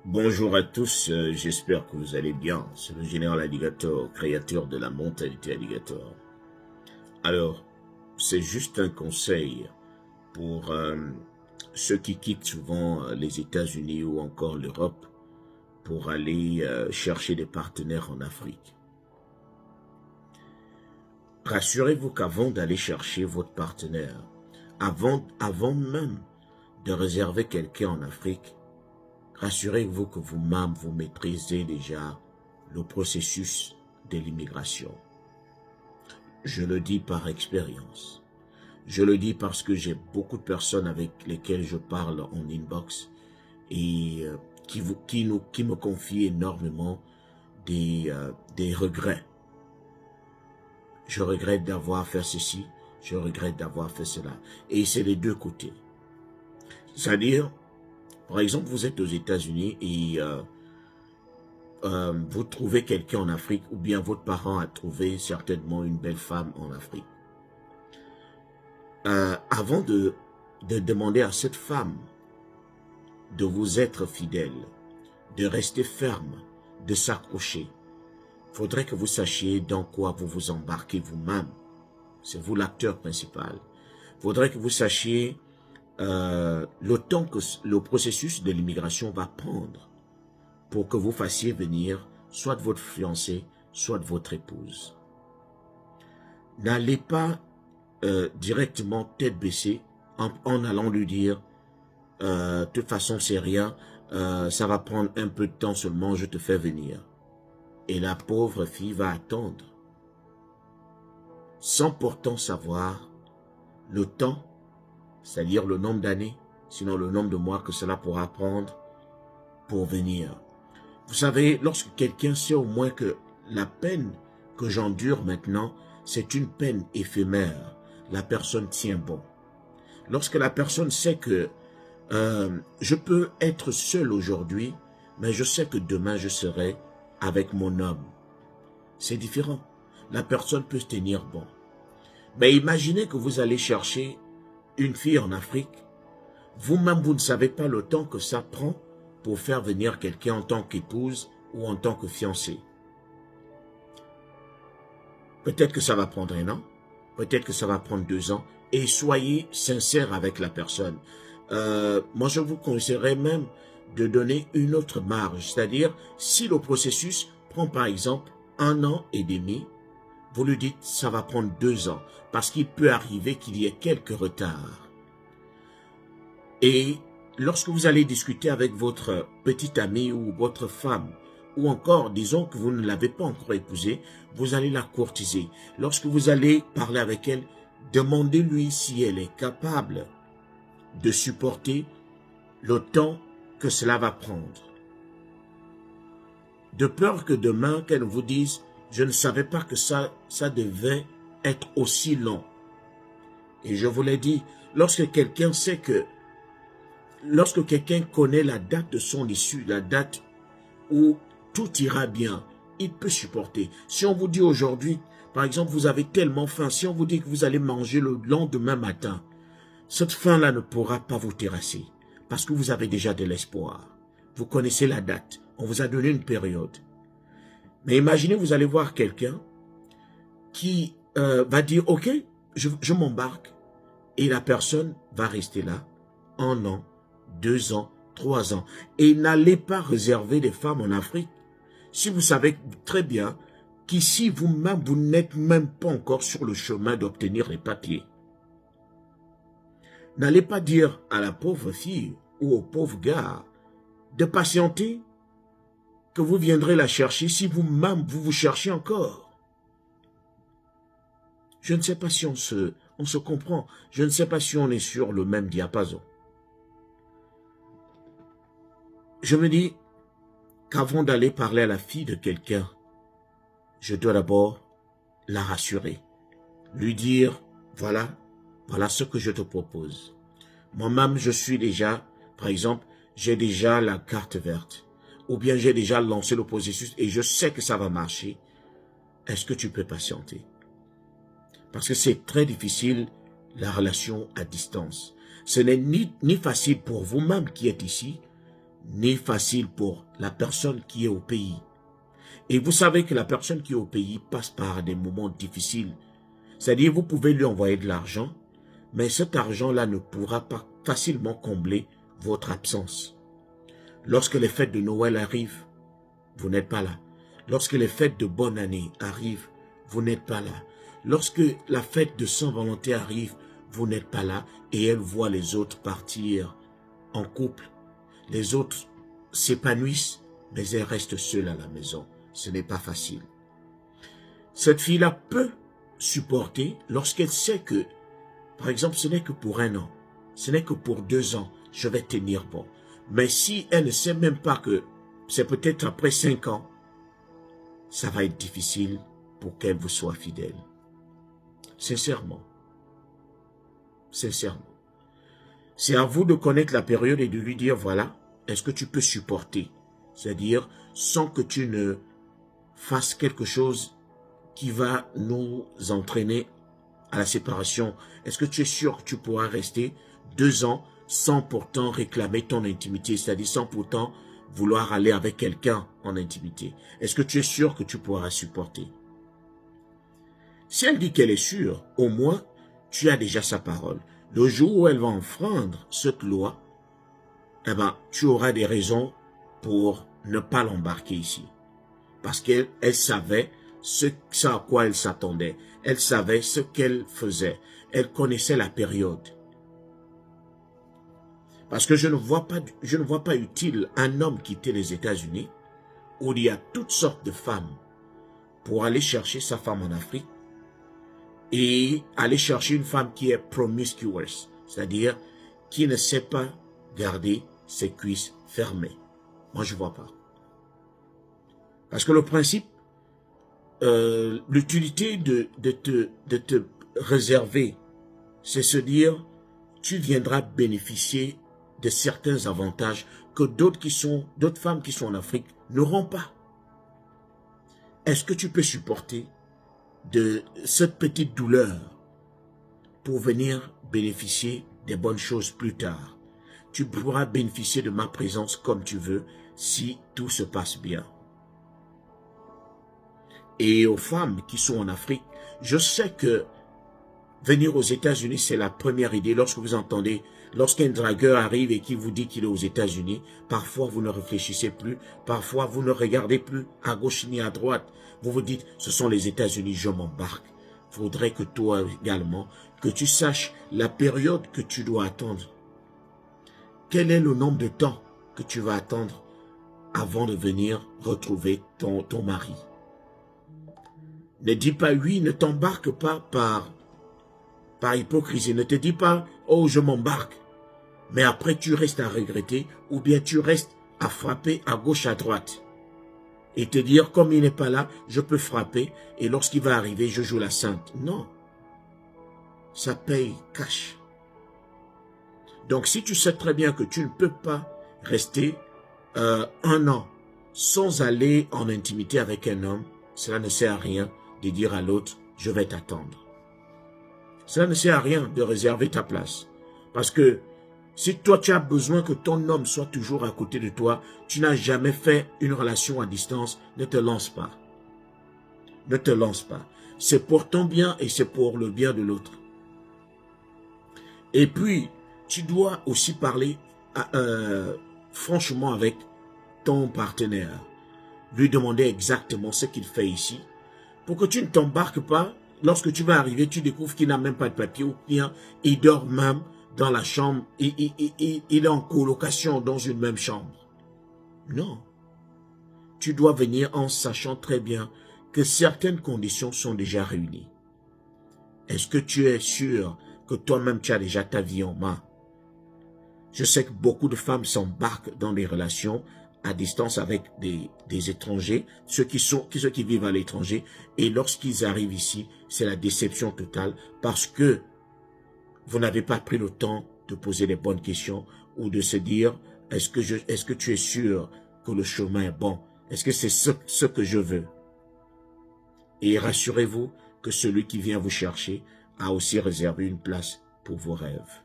Bonjour à tous, j'espère que vous allez bien. C'est le général Alligator, créateur de la mentalité Alligator. Alors, c'est juste un conseil pour ceux qui quittent souvent les États-Unis ou encore l'Europe pour aller chercher des partenaires en Afrique. Rassurez-vous qu'avant d'aller chercher votre partenaire, avant même de réserver quelqu'un en Afrique, rassurez-vous que vous-même, vous maîtrisez déjà le processus de l'immigration. Je le dis par expérience. Je le dis parce que j'ai beaucoup de personnes avec lesquelles je parle en inbox et qui me confient énormément des regrets. Je regrette d'avoir fait ceci, je regrette d'avoir fait cela. Et c'est les deux côtés. C'est-à-dire, par exemple, vous êtes aux États-Unis et vous trouvez quelqu'un en Afrique ou bien votre parent a trouvé certainement une belle femme en Afrique. Avant de demander à cette femme de vous être fidèle, de rester ferme, de s'accrocher, il faudrait que vous sachiez dans quoi vous vous embarquez vous-même. C'est vous l'acteur principal. Il faudrait que vous sachiez le temps que le processus de l'immigration va prendre pour que vous fassiez venir soit votre fiancé, soit votre épouse. N'allez pas directement tête baissée en allant lui dire de toute façon c'est rien, ça va prendre un peu de temps seulement, je te fais venir. Et la pauvre fille va attendre, sans pourtant savoir le temps, c'est-à-dire le nombre d'années, sinon le nombre de mois que cela pourra prendre pour venir. Vous savez, lorsque quelqu'un sait au moins que la peine que j'endure maintenant, c'est une peine éphémère, la personne tient bon. Lorsque la personne sait que je peux être seul aujourd'hui, mais je sais que demain je serai avec mon homme. C'est différent. La personne peut se tenir bon. Mais imaginez que vous allez chercher une fille en Afrique. Vous-même, vous ne savez pas le temps que ça prend pour faire venir quelqu'un en tant qu'épouse ou en tant que fiancée. Peut-être que ça va prendre 1 an, peut-être que ça va prendre 2 ans, et soyez sincère avec la personne. Moi, je vous conseillerais même de donner une autre marge, c'est-à-dire si le processus prend par exemple 1 an et demi, vous lui dites ça va prendre 2 ans, parce qu'il peut arriver qu'il y ait quelques retards. Et lorsque vous allez discuter avec votre petite amie ou votre femme, ou encore, disons que vous ne l'avez pas encore épousée, vous allez la courtiser. Lorsque vous allez parler avec elle, demandez-lui si elle est capable de supporter le temps que cela va prendre. De peur que demain, qu'elle vous dise, je ne savais pas que ça devait être aussi long. Et je vous l'ai dit, lorsque quelqu'un sait que, lorsque quelqu'un connaît la date de son issue, la date où tout ira bien, il peut supporter. Si on vous dit aujourd'hui, par exemple, vous avez tellement faim, si on vous dit que vous allez manger le lendemain matin, cette faim-là ne pourra pas vous terrasser, parce que vous avez déjà de l'espoir. Vous connaissez la date, on vous a donné une période. Mais imaginez, vous allez voir quelqu'un qui va dire, ok, je m'embarque, et la personne va rester là 1 an, 2 ans, 3 ans. Et n'allez pas réserver des femmes en Afrique si vous savez très bien qu'ici, vous-même, vous n'êtes même pas encore sur le chemin d'obtenir les papiers. N'allez pas dire à la pauvre fille ou au pauvre gars de patienter, que vous viendrez la chercher si vous-même, vous cherchez encore. Je ne sais pas si on se comprend. Je ne sais pas si on est sur le même diapason. Je me dis qu'avant d'aller parler à la fille de quelqu'un, je dois d'abord la rassurer. Lui dire, voilà ce que je te propose. Moi-même, je suis déjà, par exemple, j'ai déjà la carte verte. Ou bien j'ai déjà lancé le processus et je sais que ça va marcher. Est-ce que tu peux patienter? Parce que c'est très difficile, la relation à distance. Ce n'est ni facile pour vous-même qui êtes ici, ni facile pour la personne qui est au pays. Et vous savez que la personne qui est au pays passe par des moments difficiles. C'est-à-dire, vous pouvez lui envoyer de l'argent, mais cet argent-là ne pourra pas facilement combler votre absence. Lorsque les fêtes de Noël arrivent, vous n'êtes pas là. Lorsque les fêtes de bonne année arrivent, vous n'êtes pas là. Lorsque la fête de Saint-Valentin arrive, vous n'êtes pas là et elle voit les autres partir en couple. Les autres s'épanouissent, mais elle reste seule à la maison. Ce n'est pas facile. Cette fille-là peut supporter lorsqu'elle sait que, par exemple, ce n'est que pour 1 an, ce n'est que pour 2 ans, je vais tenir bon. Mais si elle ne sait même pas que c'est peut-être après 5 ans, ça va être difficile pour qu'elle vous soit fidèle. Sincèrement. Sincèrement. C'est à vous de connaître la période et de lui dire, voilà, est-ce que tu peux supporter? C'est-à-dire, sans que tu ne fasses quelque chose qui va nous entraîner à la séparation. Est-ce que tu es sûr que tu pourras rester 2 ans sans pourtant réclamer ton intimité, c'est-à-dire sans pourtant vouloir aller avec quelqu'un en intimité? Est-ce que tu es sûr que tu pourras supporter? Si elle dit qu'elle est sûre, au moins, tu as déjà sa parole. Le jour où elle va enfreindre cette loi, eh ben, tu auras des raisons pour ne pas l'embarquer ici. Parce qu'elle savait ce à quoi elle s'attendait. Elle savait ce qu'elle faisait. Elle connaissait la période. Parce que je ne vois pas utile un homme quitter les États-Unis où il y a toutes sortes de femmes pour aller chercher sa femme en Afrique et aller chercher une femme qui est promiscuous, c'est-à-dire qui ne sait pas garder ses cuisses fermées. Moi, je ne vois pas. Parce que le principe, l'utilité de te réserver, c'est se dire, tu viendras bénéficier de certains avantages que d'autres femmes qui sont en Afrique n'auront pas. Est-ce que tu peux supporter de cette petite douleur pour venir bénéficier des bonnes choses plus tard? Tu pourras bénéficier de ma présence comme tu veux si tout se passe bien. Et aux femmes qui sont en Afrique, je sais que venir aux États-Unis, c'est la première idée. Lorsque vous entendez, lorsqu'un dragueur arrive et qui vous dit qu'il est aux États-Unis, parfois vous ne réfléchissez plus, parfois vous ne regardez plus à gauche ni à droite. Vous vous dites, ce sont les États-Unis, je m'embarque. Il faudrait que toi également, que tu saches la période que tu dois attendre. Quel est le nombre de temps que tu vas attendre avant de venir retrouver ton mari? Ne dis pas oui, ne t'embarque pas par hypocrisie. Ne te dis pas, oh, je m'embarque. Mais après, tu restes à regretter ou bien tu restes à frapper à gauche, à droite. Et te dire, comme il n'est pas là, je peux frapper et lorsqu'il va arriver, je joue la sainte. Non. Ça paye cash. Donc, si tu sais très bien que tu ne peux pas rester 1 an sans aller en intimité avec un homme, cela ne sert à rien de dire à l'autre, je vais t'attendre. Cela ne sert à rien de réserver ta place. Parce que si toi tu as besoin que ton homme soit toujours à côté de toi, tu n'as jamais fait une relation à distance, ne te lance pas. Ne te lance pas. C'est pour ton bien et c'est pour le bien de l'autre. Et puis, tu dois aussi parler franchement avec ton partenaire. Lui demander exactement ce qu'il fait ici. Pour que tu ne t'embarques pas, lorsque tu vas arriver, tu découvres qu'il n'a même pas de papier ou bien il dort même dans la chambre, il est en colocation dans une même chambre. Non. Tu dois venir en sachant très bien que certaines conditions sont déjà réunies. Est-ce que tu es sûr que toi-même tu as déjà ta vie en main? Je sais que beaucoup de femmes s'embarquent dans des relations à distance avec des étrangers, ceux qui vivent à l'étranger, et lorsqu'ils arrivent ici, c'est la déception totale parce que vous n'avez pas pris le temps de poser les bonnes questions ou de se dire, est-ce que tu es sûr que le chemin est bon? Est-ce que c'est ce que je veux? Et rassurez-vous que celui qui vient vous chercher a aussi réservé une place pour vos rêves.